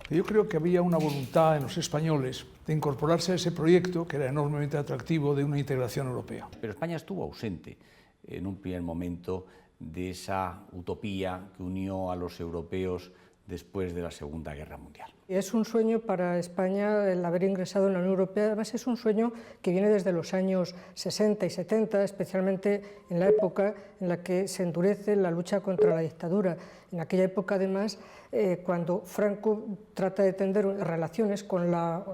Yo creo que había una voluntad en los españoles de incorporarse a ese proyecto que era enormemente atractivo de una integración europea. Pero España estuvo ausente en un primer momento de esa utopía que unió a los europeos después de la Segunda Guerra Mundial. Es un sueño para España el haber ingresado en la Unión Europea. Además es un sueño que viene desde los años 60 y 70, especialmente en la época en la que se endurece la lucha contra la dictadura. En aquella época, además, cuando Franco trata de tender relaciones con las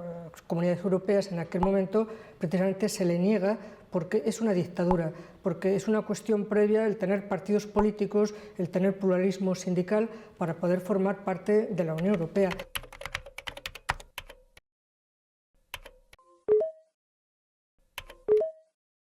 comunidades europeas, en aquel momento precisamente se le niega porque es una dictadura, porque es una cuestión previa el tener partidos políticos, el tener pluralismo sindical para poder formar parte de la Unión Europea.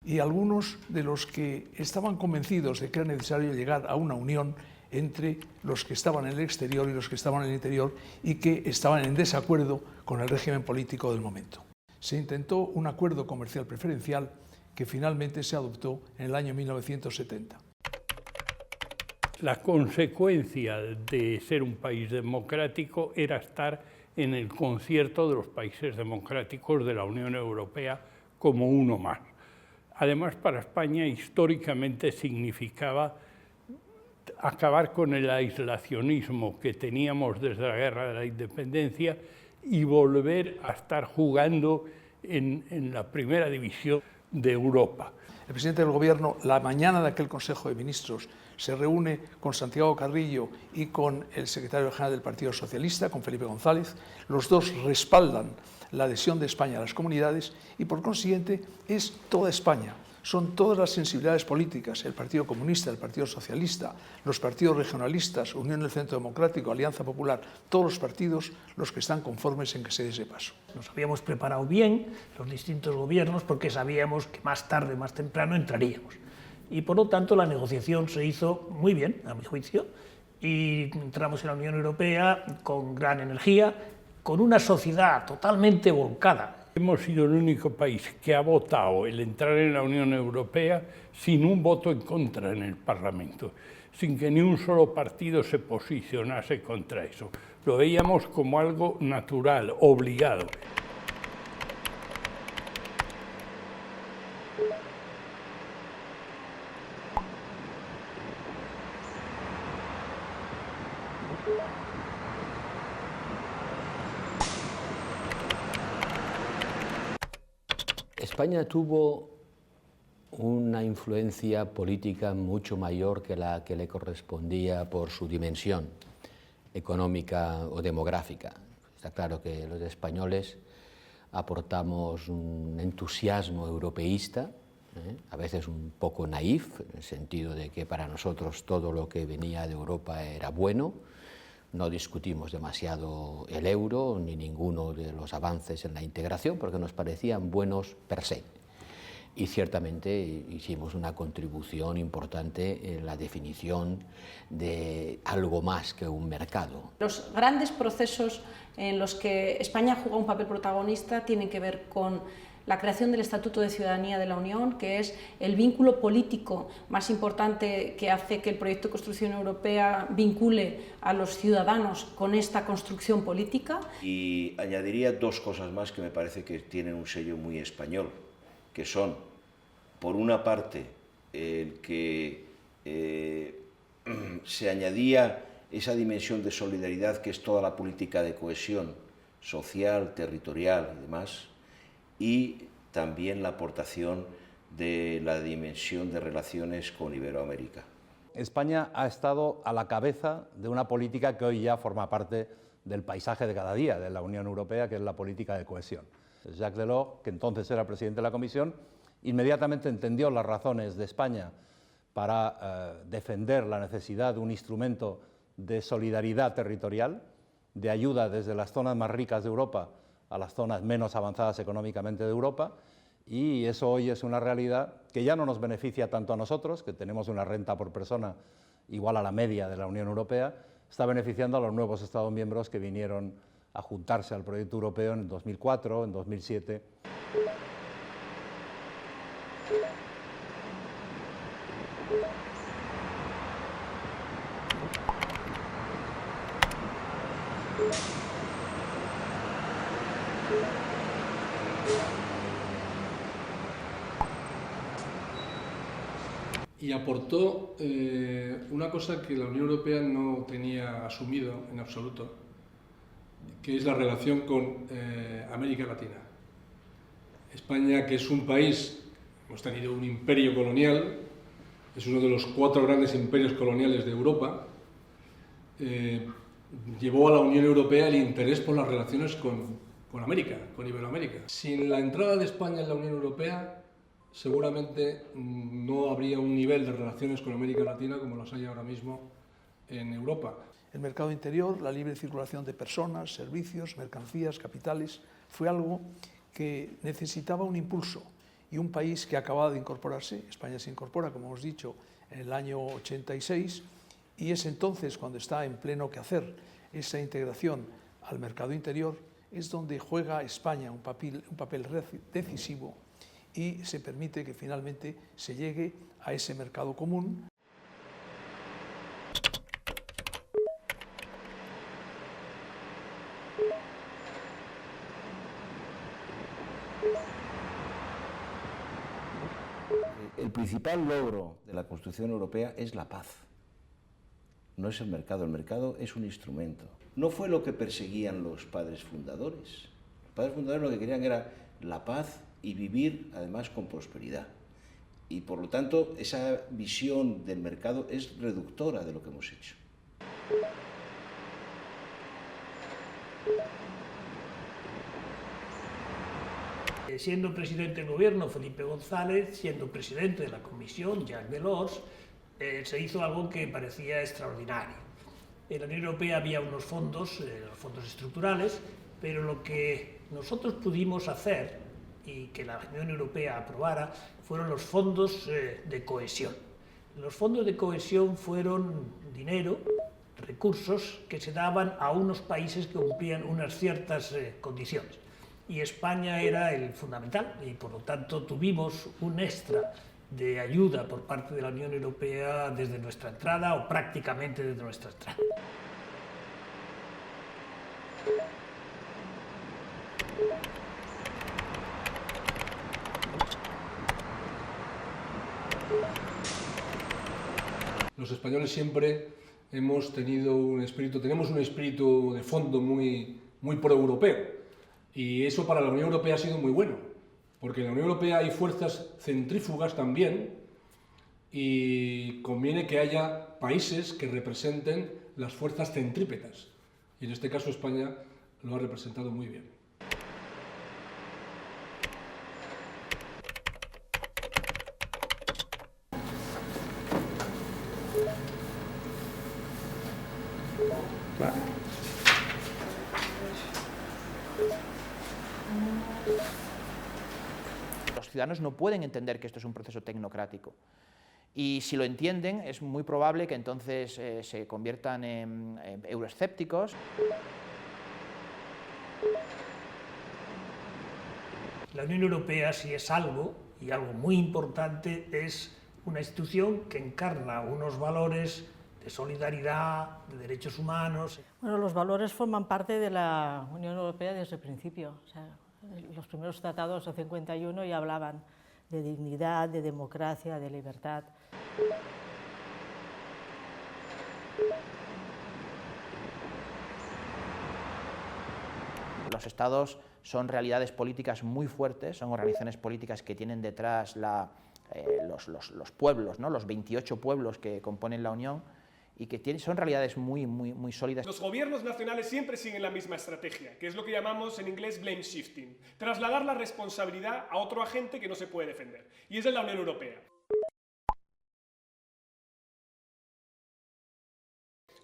Y algunos de los que estaban convencidos de que era necesario llegar a una unión entre los que estaban en el exterior y los que estaban en el interior y que estaban en desacuerdo con el régimen político del momento. Se intentó un acuerdo comercial preferencial que finalmente se adoptó en el año 1970. La consecuencia de ser un país democrático era estar en el concierto de los países democráticos de la Unión Europea como uno más. Además, para España históricamente significaba acabar con el aislacionismo que teníamos desde la Guerra de la Independencia y volver a estar jugando en la primera división de Europa. El presidente del Gobierno, la mañana de aquel Consejo de Ministros, se reúne con Santiago Carrillo y con el secretario general del Partido Socialista, con Felipe González. Los dos respaldan la adhesión de España a las comunidades y, por consiguiente, es toda España. Son todas las sensibilidades políticas, el Partido Comunista, el Partido Socialista, los partidos regionalistas, Unión del Centro Democrático, Alianza Popular, todos los partidos los que están conformes en que se dé ese paso. Nos habíamos preparado bien los distintos gobiernos porque sabíamos que más tarde, más temprano entraríamos. Y por lo tanto la negociación se hizo muy bien, a mi juicio, y entramos en la Unión Europea con gran energía, con una sociedad totalmente volcada. Hemos sido el único país que ha votado el entrar en la Unión Europea sin un voto en contra en el Parlamento, sin que ni un solo partido se posicionase contra eso. Lo veíamos como algo natural, obligado. España tuvo una influencia política mucho mayor que la que le correspondía por su dimensión económica o demográfica. Está claro que los españoles aportamos un entusiasmo europeísta, a veces un poco naif, en el sentido de que para nosotros todo lo que venía de Europa era bueno. No discutimos demasiado el euro ni ninguno de los avances en la integración porque nos parecían buenos per se. Y ciertamente hicimos una contribución importante en la definición de algo más que un mercado. Los grandes procesos en los que España juega un papel protagonista tienen que ver con la creación del Estatuto de Ciudadanía de la Unión, que es el vínculo político más importante que hace que el proyecto de construcción europea vincule a los ciudadanos con esta construcción política. Y añadiría dos cosas más que me parece que tienen un sello muy español, que son, por una parte, el que se añadía esa dimensión de solidaridad que es toda la política de cohesión social, territorial y demás, y también la aportación de la dimensión de relaciones con Iberoamérica. España ha estado a la cabeza de una política que hoy ya forma parte del paisaje de cada día de la Unión Europea, que es la política de cohesión. Jacques Delors, que entonces era presidente de la Comisión, inmediatamente entendió las razones de España para defender la necesidad de un instrumento de solidaridad territorial, de ayuda desde las zonas más ricas de Europa a las zonas menos avanzadas económicamente de Europa, y eso hoy es una realidad que ya no nos beneficia tanto a nosotros, que tenemos una renta por persona igual a la media de la Unión Europea, está beneficiando a los nuevos Estados miembros que vinieron a juntarse al proyecto europeo en 2004, en 2007. Y aportó una cosa que la Unión Europea no tenía asumido en absoluto, que es la relación con América Latina. España, que es un país, hemos tenido un imperio colonial, es uno de los 4 grandes imperios coloniales de Europa, llevó a la Unión Europea el interés por las relaciones con América, con Iberoamérica. Sin la entrada de España en la Unión Europea, seguramente no habría un nivel de relaciones con América Latina como los hay ahora mismo en Europa. El mercado interior, la libre circulación de personas, servicios, mercancías, capitales, fue algo que necesitaba un impulso, y un país que acababa de incorporarse, España se incorpora, como hemos dicho, en el año 86, y es entonces cuando está en pleno quehacer esa integración al mercado interior, es donde juega España un papel decisivo y se permite que finalmente se llegue a ese mercado común. El principal logro de la construcción europea es la paz. No es el mercado es un instrumento. No fue lo que perseguían los padres fundadores. Los padres fundadores lo que querían era la paz y vivir además con prosperidad. Y por lo tanto, esa visión del mercado es reductora de lo que hemos hecho. Siendo presidente del gobierno Felipe González, siendo presidente de la comisión Jacques Delors, se hizo algo que parecía extraordinario. En la Unión Europea había unos fondos, los fondos estructurales, pero lo que nosotros pudimos hacer y que la Unión Europea aprobara fueron los fondos de cohesión. Los fondos de cohesión fueron dinero, recursos que se daban a unos países que cumplían unas ciertas condiciones. Y España era el fundamental, y por lo tanto tuvimos un extra de ayuda por parte de la Unión Europea desde nuestra entrada, o prácticamente desde nuestra entrada. Los españoles siempre hemos tenido tenemos un espíritu de fondo muy pro-europeo, y eso para la Unión Europea ha sido muy bueno, porque en la Unión Europea hay fuerzas centrífugas también, y conviene que haya países que representen las fuerzas centrípetas, y en este caso España lo ha representado muy bien. Los ciudadanos no pueden entender que esto es un proceso tecnocrático, y si lo entienden es muy probable que entonces se conviertan en euroescépticos. La Unión Europea, si es algo, y algo muy importante, es una institución que encarna unos valores de solidaridad, de derechos humanos. Bueno, los valores forman parte de la Unión Europea desde el principio. O sea, los primeros tratados del 51 ya hablaban de dignidad, de democracia, de libertad. Los estados son realidades políticas muy fuertes, son organizaciones políticas que tienen detrás los pueblos, ¿no? Los 28 pueblos que componen la Unión, y que son realidades muy sólidas. Los gobiernos nacionales siempre siguen la misma estrategia, que es lo que llamamos en inglés blame shifting, trasladar la responsabilidad a otro agente que no se puede defender, y es de la Unión Europea.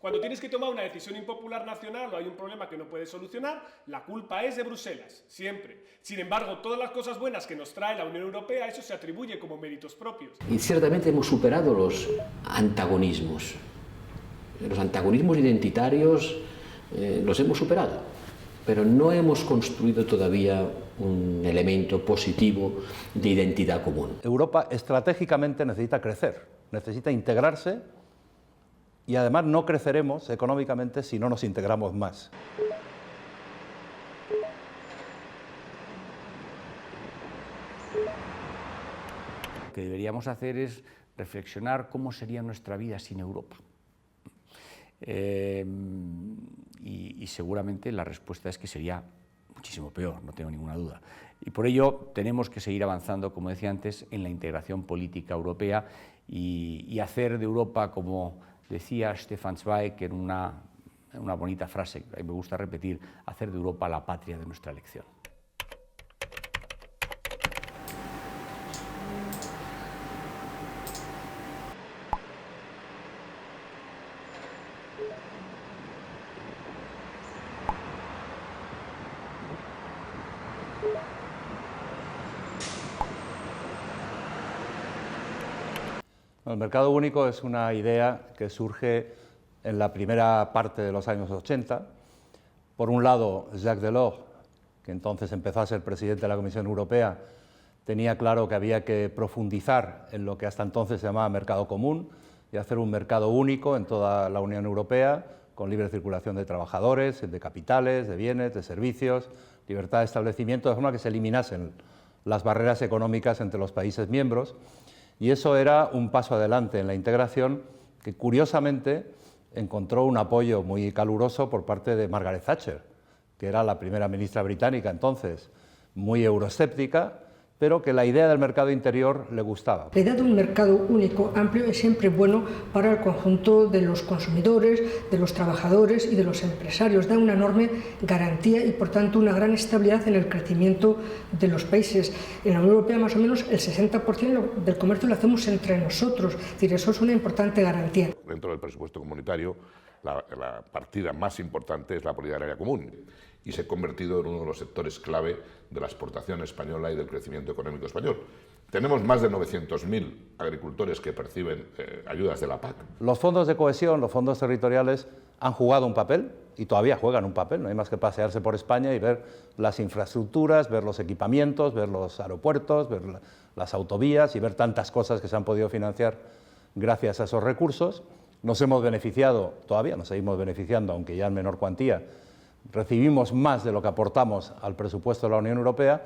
Cuando tienes que tomar una decisión impopular nacional o hay un problema que no puedes solucionar, la culpa es de Bruselas, siempre. Sin embargo, todas las cosas buenas que nos trae la Unión Europea, eso se atribuye como méritos propios. Y ciertamente hemos superado los antagonismos. Los antagonismos identitarios los hemos superado, pero no hemos construido todavía un elemento positivo de identidad común. Europa estratégicamente necesita crecer. necesita integrarse y además no creceremos económicamente si no nos integramos más. Lo que deberíamos hacer es reflexionar cómo sería nuestra vida sin Europa. Y seguramente la respuesta es que sería muchísimo peor, no tengo ninguna duda. Y por ello tenemos que seguir avanzando, como decía antes, en la integración política europea y hacer de Europa, como decía Stefan Zweig en una bonita frase que me gusta repetir, hacer de Europa la patria de nuestra elección. El mercado único es una idea que surge en la primera parte de los años 80. Por un lado, Jacques Delors, que entonces empezó a ser presidente de la Comisión Europea, tenía claro que había que profundizar en lo que hasta entonces se llamaba mercado común y hacer un mercado único en toda la Unión Europea, con libre circulación de trabajadores, de capitales, de bienes, de servicios, libertad de establecimiento, de forma que se eliminasen las barreras económicas entre los países miembros. Y eso era un paso adelante en la integración que, curiosamente, encontró un apoyo muy caluroso por parte de Margaret Thatcher, que era la primera ministra británica entonces, muy euroescéptica, pero que la idea del mercado interior le gustaba. La idea de un mercado único amplio es siempre bueno para el conjunto de los consumidores, de los trabajadores y de los empresarios. Da una enorme garantía y, por tanto, una gran estabilidad en el crecimiento de los países. En la Unión Europea, más o menos, el 60% del comercio lo hacemos entre nosotros. Es decir, eso es una importante garantía. Dentro del presupuesto comunitario, la partida más importante es la política agraria común y se ha convertido en uno de los sectores clave de la exportación española y del crecimiento económico español. Tenemos más de 900.000 agricultores que perciben ayudas de la PAC. Los fondos de cohesión, los fondos territoriales, han jugado un papel y todavía juegan un papel. No hay más que pasearse por España y ver las infraestructuras, ver los equipamientos, ver los aeropuertos, ver las autovías y ver tantas cosas que se han podido financiar gracias a esos recursos. Nos hemos beneficiado, todavía nos seguimos beneficiando, aunque ya en menor cuantía. Recibimos más de lo que aportamos al presupuesto de la Unión Europea.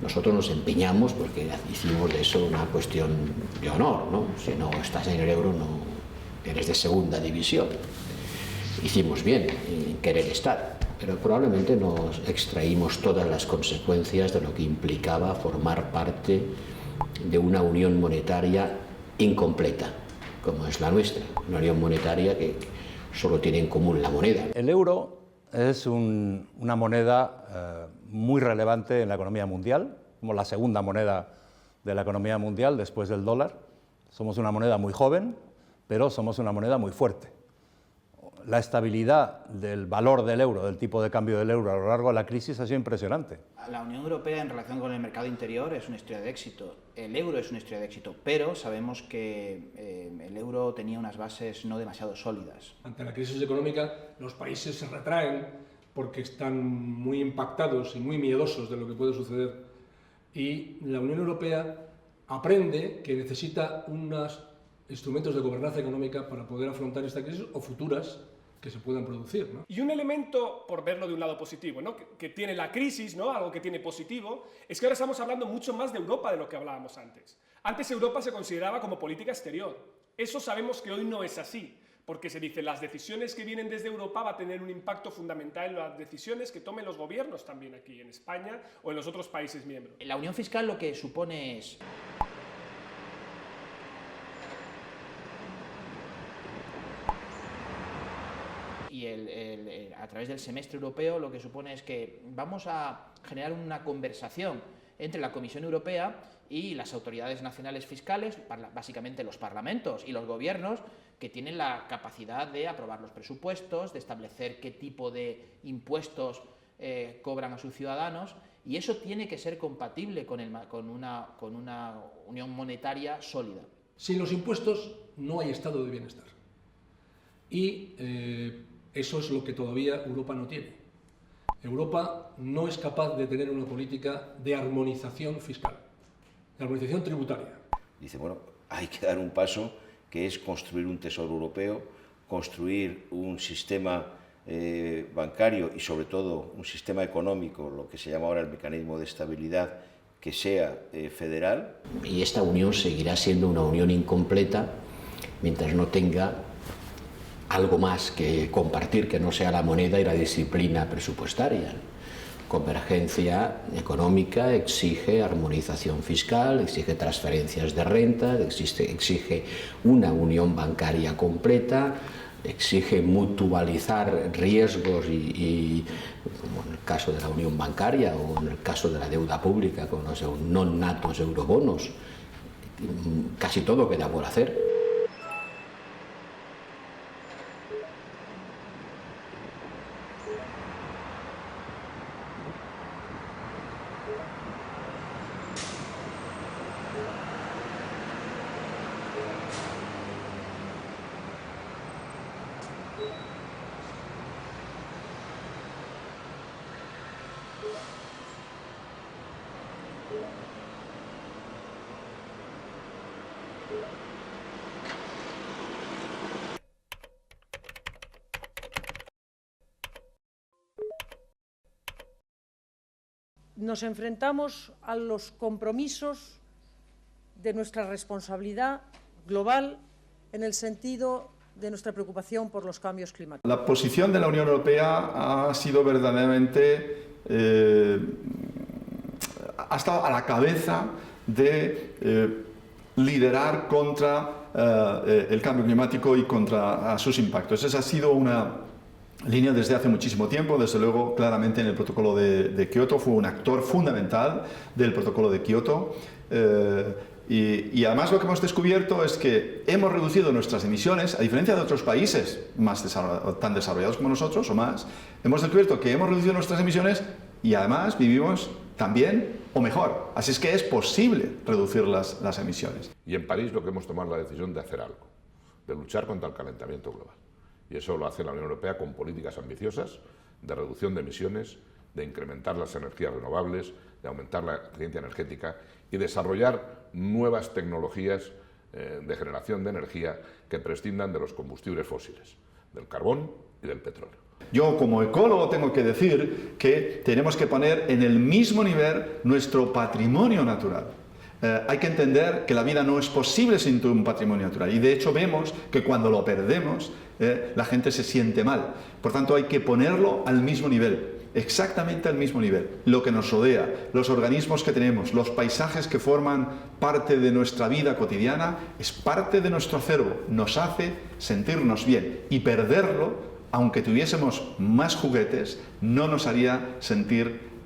Nosotros nos empeñamos porque hicimos de eso una cuestión de honor, ¿no? Si no estás en el euro, no eres de segunda división. Hicimos bien en querer estar, pero probablemente nos extraímos todas las consecuencias de lo que implicaba formar parte de una unión monetaria incompleta, como es la nuestra, una unión monetaria que solo tiene en común la moneda. El euro es una moneda muy relevante en la economía mundial, como la segunda moneda de la economía mundial después del dólar. Somos una moneda muy joven, pero somos una moneda muy fuerte. La estabilidad del valor del euro, del tipo de cambio del euro a lo largo de la crisis ha sido impresionante. La Unión Europea en relación con el mercado interior es una historia de éxito. El euro es una historia de éxito, pero sabemos que el euro tenía unas bases no demasiado sólidas. Ante la crisis económica, los países se retraen porque están muy impactados y muy miedosos de lo que puede suceder. Y la Unión Europea aprende que necesita unos instrumentos de gobernanza económica para poder afrontar esta crisis o futuras que se puedan producir, ¿no? Y un elemento, por verlo de un lado positivo, ¿no? que tiene la crisis, ¿no? Algo que tiene positivo, es que ahora estamos hablando mucho más de Europa de lo que hablábamos antes. Antes Europa se consideraba como política exterior. Eso sabemos que hoy no es así, porque se dice las decisiones que vienen desde Europa va a tener un impacto fundamental en las decisiones que tomen los gobiernos también aquí en España o en los otros países miembros. La unión fiscal lo que supone es y a través del semestre europeo lo que supone es que vamos a generar una conversación entre la Comisión Europea y las autoridades nacionales fiscales, básicamente los parlamentos y los gobiernos, que tienen la capacidad de aprobar los presupuestos, de establecer qué tipo de impuestos cobran a sus ciudadanos Y eso tiene que ser compatible con una unión monetaria sólida. Sin los impuestos no hay estado de bienestar. Y eso es lo que todavía Europa no tiene. Europa no es capaz de tener una política de armonización fiscal, de armonización tributaria. Dice, bueno, hay que dar un paso que es construir un tesoro europeo, construir un sistema bancario y sobre todo un sistema económico, lo que se llama ahora el mecanismo de estabilidad, que sea federal. Y esta unión seguirá siendo una unión incompleta mientras no tenga algo más que compartir, que no sea la moneda y la disciplina presupuestaria. Convergencia económica exige armonización fiscal, exige transferencias de renta, exige una unión bancaria completa, exige mutualizar riesgos y como en el caso de la unión bancaria o en el caso de la deuda pública con los non natos eurobonos, casi todo queda por hacer. Nos enfrentamos a los compromisos de nuestra responsabilidad global en el sentido de nuestra preocupación por los cambios climáticos. La posición de la Unión Europea ha sido verdaderamente, ha estado a la cabeza de liderar contra el cambio climático y contra sus impactos. Esa ha sido una línea desde hace muchísimo tiempo. Desde luego, claramente en el protocolo de Kioto fue un actor fundamental del protocolo de Kioto. Y además lo que hemos descubierto es que hemos reducido nuestras emisiones, a diferencia de otros países tan desarrollados como nosotros o más, hemos descubierto que hemos reducido nuestras emisiones y además vivimos también o mejor. Así es que es posible reducir las emisiones. Y en París lo que hemos tomado es la decisión de hacer algo, de luchar contra el calentamiento global. Y eso lo hace la Unión Europea con políticas ambiciosas de reducción de emisiones, de incrementar las energías renovables, de aumentar la eficiencia energética y desarrollar nuevas tecnologías de generación de energía que prescindan de los combustibles fósiles, del carbón y del petróleo. Yo como ecólogo tengo que decir que tenemos que poner en el mismo nivel nuestro patrimonio natural. Hay que entender que la vida no es posible sin un patrimonio natural y de hecho vemos que cuando lo perdemos la gente se siente mal. Por tanto hay que ponerlo al mismo nivel, exactamente al mismo nivel. Lo que nos rodea, los organismos que tenemos, los paisajes que forman parte de nuestra vida cotidiana, es parte de nuestro acervo, nos hace sentirnos bien y perderlo, aunque tuviésemos más juguetes, no nos haría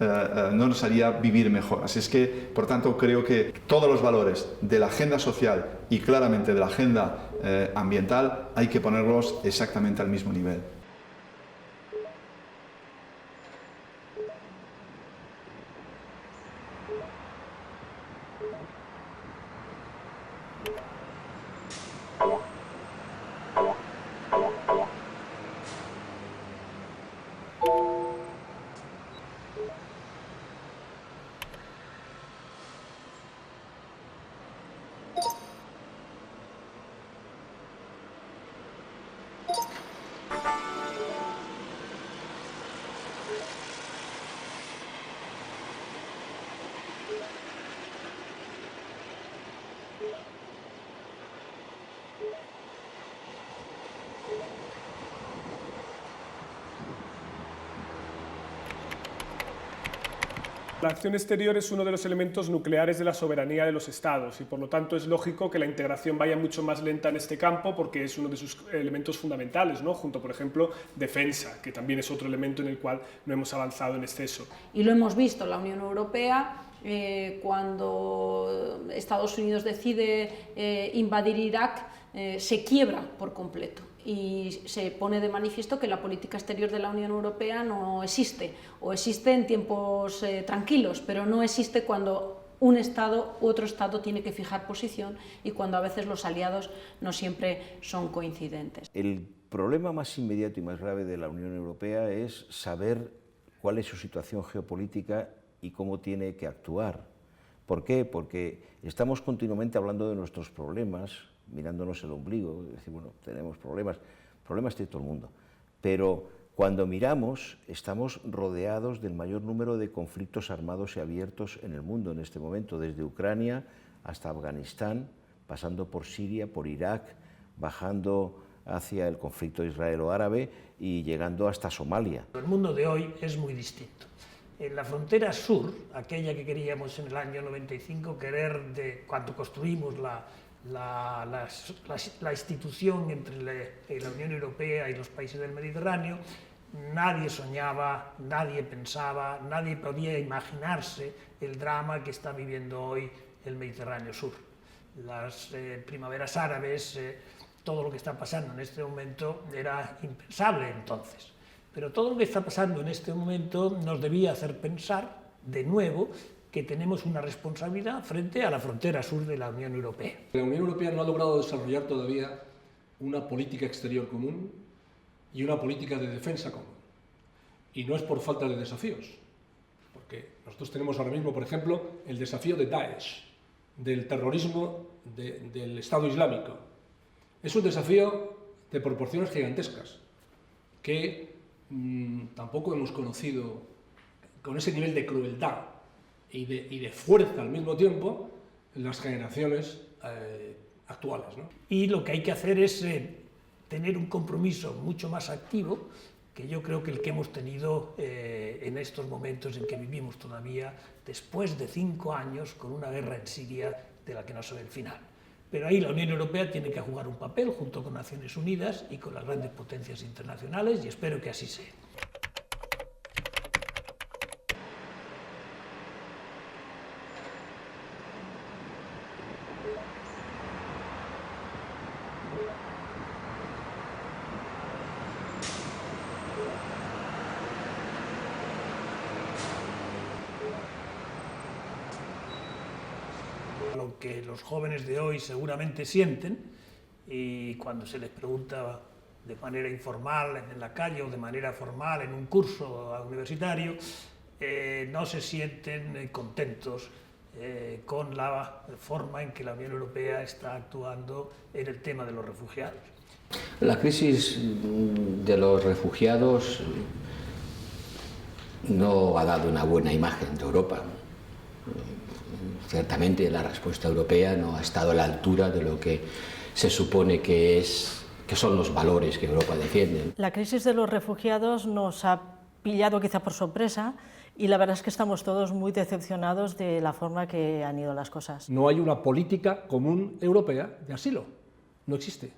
no nos haría vivir mejor. Así es que, por tanto, creo que todos los valores de la agenda social y claramente de la agenda ambiental hay que ponerlos exactamente al mismo nivel. La acción exterior es uno de los elementos nucleares de la soberanía de los Estados y por lo tanto es lógico que la integración vaya mucho más lenta en este campo porque es uno de sus elementos fundamentales, ¿no? Junto, por ejemplo, defensa, que también es otro elemento en el cual no hemos avanzado en exceso. Y lo hemos visto en la Unión Europea cuando Estados Unidos decide invadir Irak, se quiebra por completo. y se pone de manifiesto que la política exterior de la Unión Europea no existe, o existe en tiempos tranquilos, pero no existe cuando un Estado u otro Estado tiene que fijar posición y cuando a veces los aliados no siempre son coincidentes. El problema más inmediato y más grave de la Unión Europea es saber cuál es su situación geopolítica y cómo tiene que actuar. ¿Por qué? Porque estamos continuamente hablando de nuestros problemas, mirándonos el ombligo, y decir, bueno, tenemos problemas tiene todo el mundo, pero cuando miramos estamos rodeados del mayor número de conflictos armados y abiertos en el mundo en este momento, desde Ucrania hasta Afganistán, pasando por Siria, por Irak, bajando hacia el conflicto israelo-árabe y llegando hasta Somalia. El mundo de hoy es muy distinto. En la frontera sur, aquella que queríamos en el año 95, cuando construimos la institución entre la Unión Europea y los países del Mediterráneo, nadie soñaba, nadie pensaba, nadie podía imaginarse el drama que está viviendo hoy el Mediterráneo sur. Las primaveras árabes, todo lo que está pasando en este momento era impensable entonces. Pero todo lo que está pasando en este momento nos debía hacer pensar, de nuevo, que tenemos una responsabilidad frente a la frontera sur de la Unión Europea. La Unión Europea no ha logrado desarrollar todavía una política exterior común y una política de defensa común. Y no es por falta de desafíos, porque nosotros tenemos ahora mismo, por ejemplo, el desafío de Daesh, del terrorismo del Estado Islámico. Es un desafío de proporciones gigantescas, que tampoco hemos conocido con ese nivel de crueldad y de fuerza al mismo tiempo en las generaciones actuales, ¿no? Y lo que hay que hacer es tener un compromiso mucho más activo, que yo creo que el que hemos tenido en estos momentos en que vivimos todavía, después de 5 años con una guerra en Siria de la que no se ve el final. Pero ahí la Unión Europea tiene que jugar un papel junto con Naciones Unidas y con las grandes potencias internacionales, y espero que así sea. Lo que los jóvenes de hoy seguramente sienten, y cuando se les pregunta de manera informal en la calle o de manera formal en un curso universitario, no se sienten contentos con la forma en que la Unión Europea está actuando en el tema de los refugiados. La crisis de los refugiados no ha dado una buena imagen de Europa. Ciertamente la respuesta europea no ha estado a la altura de lo que se supone que son los valores que Europa defiende. La crisis de los refugiados nos ha pillado quizá por sorpresa y la verdad es que estamos todos muy decepcionados de la forma que han ido las cosas. No hay una política común europea de asilo, no existe,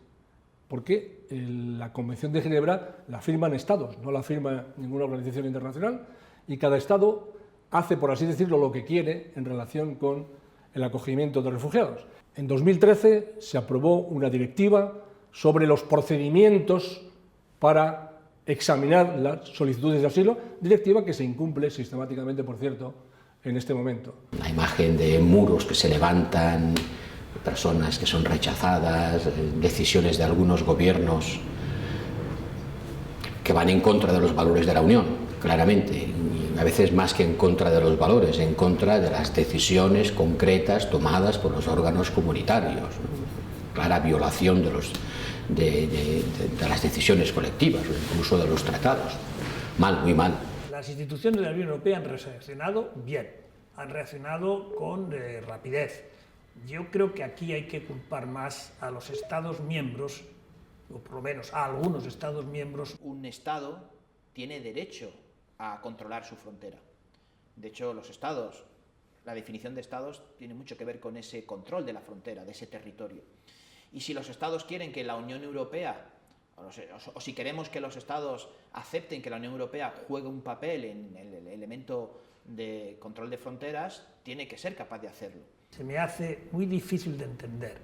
porque la Convención de Ginebra la firman Estados, no la firma ninguna organización internacional, y cada Estado hace, por así decirlo, lo que quiere en relación con el acogimiento de refugiados. En 2013 se aprobó una directiva sobre los procedimientos para examinar las solicitudes de asilo, directiva que se incumple sistemáticamente, por cierto, en este momento. La imagen de muros que se levantan, personas que son rechazadas, decisiones de algunos gobiernos que van en contra de los valores de la Unión, claramente. A veces más que en contra de los valores, en contra de las decisiones concretas tomadas por los órganos comunitarios, ¿no? Clara violación de las decisiones colectivas o incluso de los tratados. Mal, muy mal. Las instituciones de la Unión Europea han reaccionado bien, han reaccionado con rapidez. Yo creo que aquí hay que culpar más a los Estados miembros, o por lo menos a algunos Estados miembros. Un Estado tiene derecho a controlar su frontera. De hecho, los Estados, la definición de Estados tiene mucho que ver con ese control de la frontera, de ese territorio. Y si los Estados quieren que la Unión Europea, o si queremos que los Estados acepten que la Unión Europea juegue un papel en el elemento de control de fronteras, tiene que ser capaz de hacerlo. Se me hace muy difícil de entender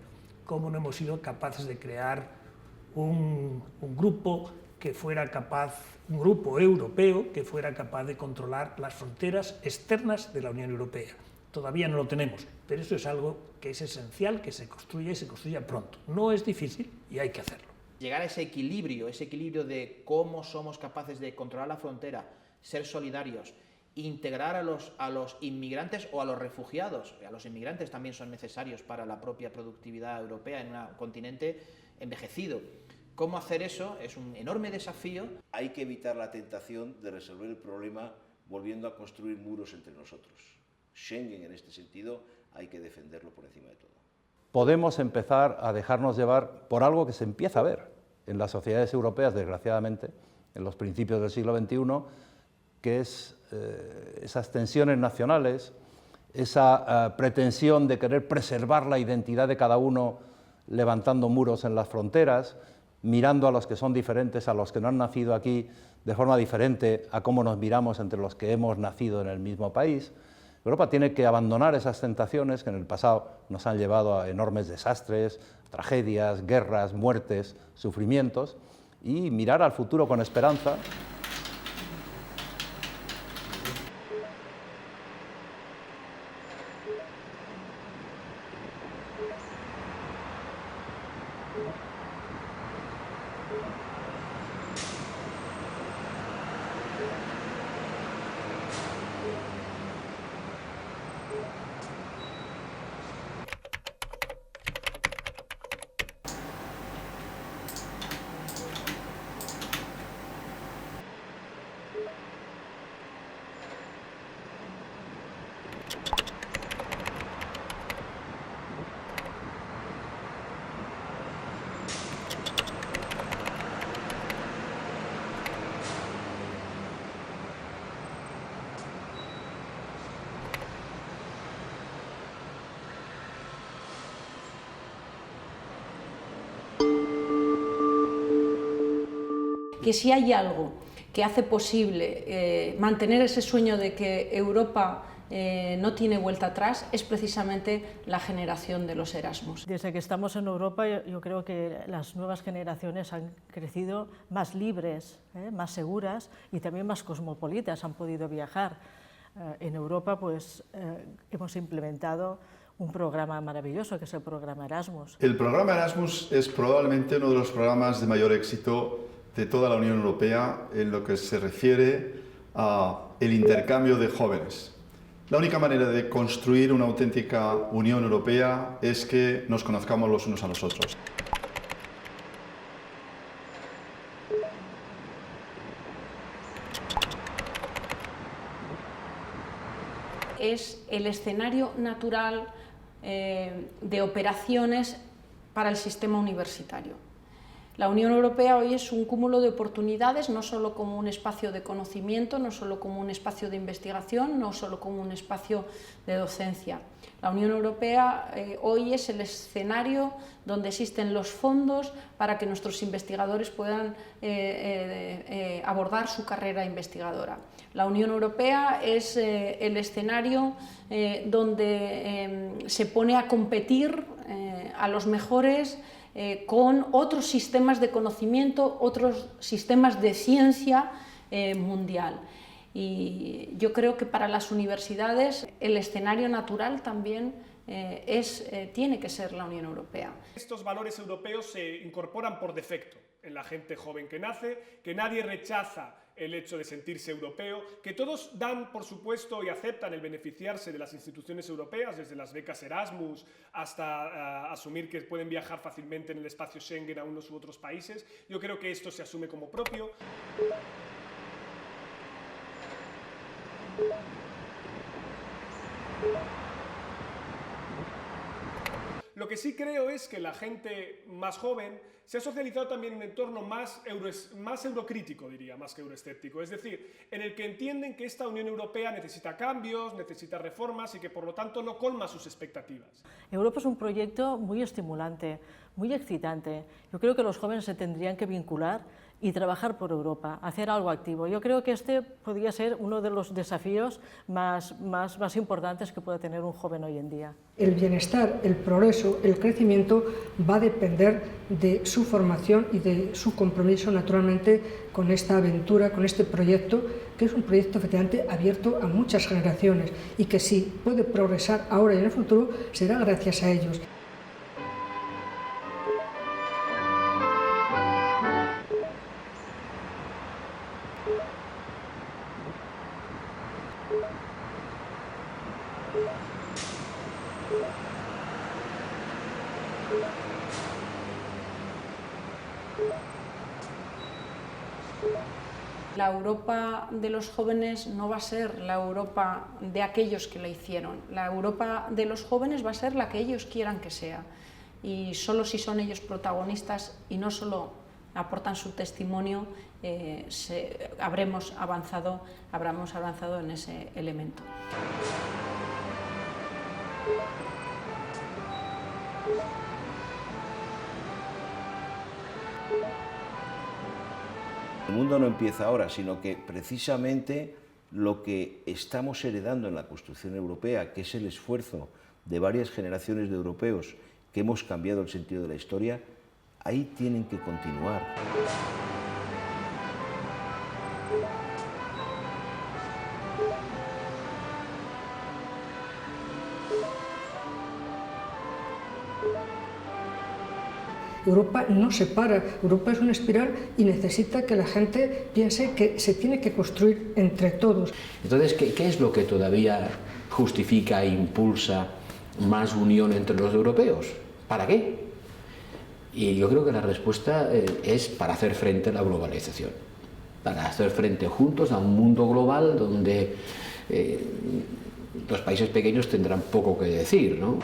cómo no hemos sido capaces de crear un grupo que fuera capaz, un grupo europeo que fuera capaz de controlar las fronteras externas de la Unión Europea. Todavía no lo tenemos, pero eso es algo que es esencial, que se construya y se construya pronto. No es difícil y hay que hacerlo. Llegar a ese equilibrio de cómo somos capaces de controlar la frontera, ser solidarios, integrar a los inmigrantes o a los refugiados. A los inmigrantes también son necesarios para la propia productividad europea en un continente envejecido. ¿Cómo hacer eso? Es un enorme desafío. Hay que evitar la tentación de resolver el problema volviendo a construir muros entre nosotros. Schengen, en este sentido, hay que defenderlo por encima de todo. Podemos empezar a dejarnos llevar por algo que se empieza a ver en las sociedades europeas, desgraciadamente, en los principios del siglo XXI, que es esas tensiones nacionales, esa pretensión de querer preservar la identidad de cada uno levantando muros en las fronteras, mirando a los que son diferentes, a los que no han nacido aquí de forma diferente a cómo nos miramos entre los que hemos nacido en el mismo país. Europa tiene que abandonar esas tentaciones que en el pasado nos han llevado a enormes desastres, tragedias, guerras, muertes, sufrimientos, y mirar al futuro con esperanza. Que si hay algo que hace posible mantener ese sueño de que Europa no tiene vuelta atrás es precisamente la generación de los Erasmus. Desde que estamos en Europa yo creo que las nuevas generaciones han crecido más libres, más seguras y también más cosmopolitas, han podido viajar. En Europa pues hemos implementado un programa maravilloso que es el programa Erasmus. El programa Erasmus es probablemente uno de los programas de mayor éxito de toda la Unión Europea en lo que se refiere al intercambio de jóvenes. La única manera de construir una auténtica Unión Europea es que nos conozcamos los unos a los otros. Es el escenario natural de operaciones para el sistema universitario. La Unión Europea hoy es un cúmulo de oportunidades, no solo como un espacio de conocimiento, no solo como un espacio de investigación, no solo como un espacio de docencia. La Unión Europea hoy es el escenario donde existen los fondos para que nuestros investigadores puedan abordar su carrera investigadora. La Unión Europea es el escenario donde se pone a competir a los mejores con otros sistemas de conocimiento, otros sistemas de ciencia mundial. Y yo creo que para las universidades el escenario natural también tiene que ser la Unión Europea. Estos valores europeos se incorporan por defecto en la gente joven que nace, que nadie rechaza el hecho de sentirse europeo, que todos dan, por supuesto, y aceptan el beneficiarse de las instituciones europeas, desde las becas Erasmus hasta asumir que pueden viajar fácilmente en el espacio Schengen a unos u otros países. Yo creo que esto se asume como propio. Lo que sí creo es que la gente más joven se ha socializado también en un entorno más eurocrítico, diría, más que euroescéptico. Es decir, en el que entienden que esta Unión Europea necesita cambios, necesita reformas y que por lo tanto no colma sus expectativas. Europa es un proyecto muy estimulante, muy excitante. Yo creo que los jóvenes se tendrían que vincular y trabajar por Europa, hacer algo activo. Yo creo que este podría ser uno de los desafíos más importantes que puede tener un joven hoy en día. El bienestar, el progreso, el crecimiento va a depender de su formación y de su compromiso, naturalmente, con esta aventura, con este proyecto, que es un proyecto efectivamente abierto a muchas generaciones y que si puede progresar ahora y en el futuro, será gracias a ellos. La Europa de los jóvenes no va a ser la Europa de aquellos que la hicieron. La Europa de los jóvenes va a ser la que ellos quieran que sea. Y solo si son ellos protagonistas y no solo aportan su testimonio, habremos avanzado en ese elemento. El mundo no empieza ahora, sino que precisamente lo que estamos heredando en la construcción europea, que es el esfuerzo de varias generaciones de europeos que hemos cambiado el sentido de la historia, ahí tienen que continuar. Europa no se para, Europa es una espiral y necesita que la gente piense que se tiene que construir entre todos. Entonces, ¿qué es lo que todavía justifica e impulsa más unión entre los europeos? ¿Para qué? Y yo creo que la respuesta es para hacer frente a la globalización, para hacer frente juntos a un mundo global donde los países pequeños tendrán poco que decir, ¿no?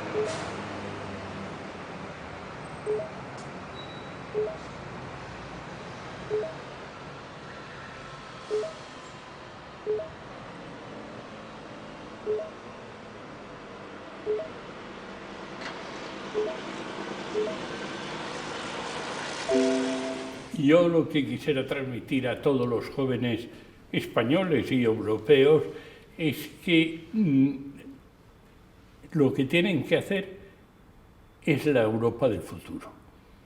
Yo lo que quisiera transmitir a todos los jóvenes españoles y europeos es que lo que tienen que hacer es la Europa del futuro.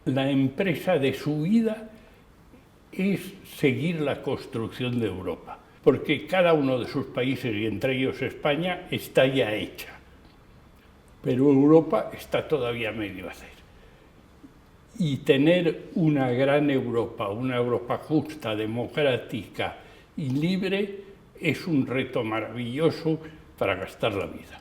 La empresa de su vida es seguir la construcción de Europa, porque cada uno de sus países, y entre ellos España, está ya hecha. Pero Europa está todavía a medio hacer. Y tener una gran Europa, una Europa justa, democrática y libre, es un reto maravilloso para gastar la vida.